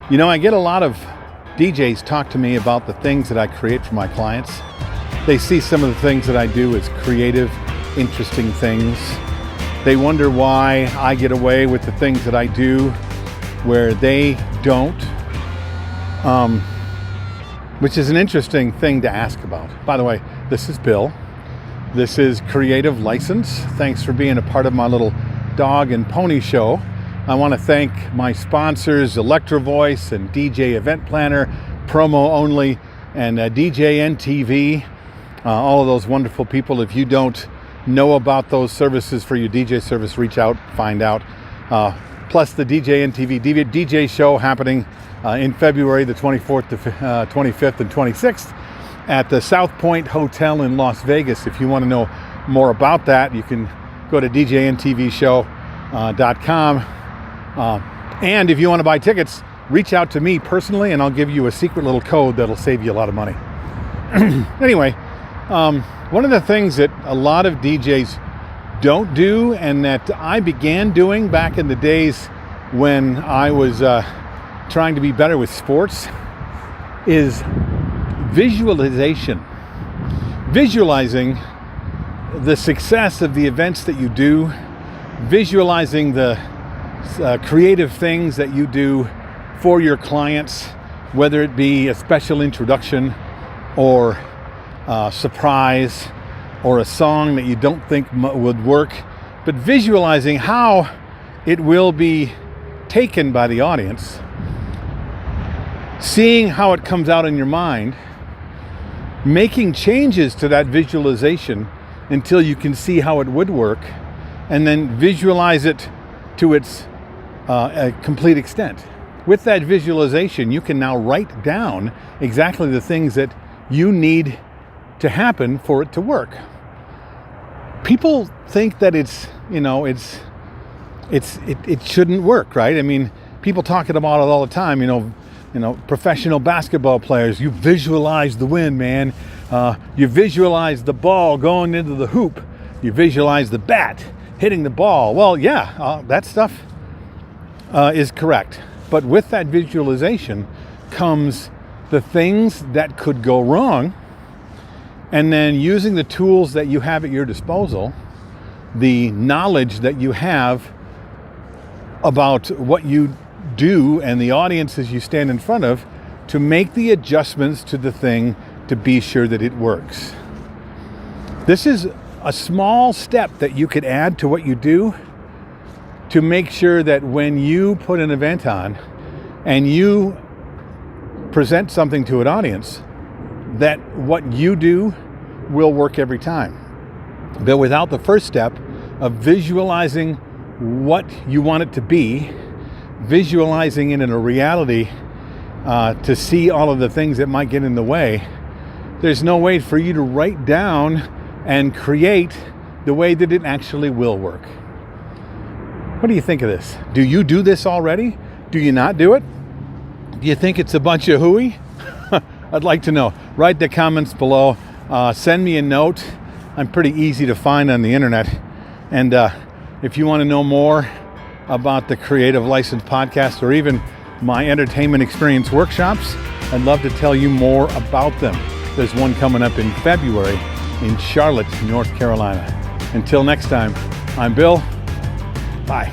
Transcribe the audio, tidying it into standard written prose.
You know, I get a lot of DJs talk to me about the things that I create for my clients. They see some of the things that I do as creative, interesting things. They wonder why I get away with the things that I do where they don't, which is an interesting thing to ask about. By the way, this is Bill. This is Creative License. Thanks for being a part of my little dog and pony show. I want to thank my sponsors, Electro Voice and DJ Event Planner, Promo Only, and DJ NTV. All of those wonderful people. If you don't know about those services for your DJ service, reach out, find out. Plus the DJ NTV DJ show happening in February the 24th to 25th and 26th at the South Point Hotel in Las Vegas. If you want to know more about that, you can go to djntvshow.com. And if you want to buy tickets, reach out to me personally and I'll give you a secret little code that'll save you a lot of money. Anyway, one of the things that a lot of DJs don't do and that I began doing back in the days when I was trying to be better with sports is visualization. Visualizing the success of the events that you do, visualizing the creative things that you do for your clients, whether it be a special introduction or a surprise or a song that you don't think would work, but visualizing how it will be taken by the audience, seeing how it comes out in your mind, making changes to that visualization until you can see how it would work, and then visualize it to its a complete extent. With that visualization, you can now write down exactly the things that you need to happen for it to work. People think that it shouldn't work, right? I mean, people talking about it all the time. You know, professional basketball players. You visualize the win, man. You visualize the ball going into the hoop. You visualize the bat hitting the ball. Well, yeah, that stuff is correct. But with that visualization comes the things that could go wrong, and then using the tools that you have at your disposal, the knowledge that you have about what you do and the audiences you stand in front of, to make the adjustments to the thing to be sure that it works. This is a small step that you could add to what you do to make sure that when you put an event on and you present something to an audience, that what you do will work every time. But without the first step of visualizing what you want it to be, visualizing it in a reality to see all of the things that might get in the way, there's no way for you to write down and create the way that it actually will work. What do you think of this? Do you do this already? Do you not do it? Do you think it's a bunch of hooey? I'd like to know. Write the comments below. Send me a note. I'm pretty easy to find on the internet. And if you want to know more about the Creative License podcast or even my entertainment experience workshops, I'd love to tell you more about them. There's one coming up in February in Charlotte, North Carolina. Until next time, I'm Bill. Bye.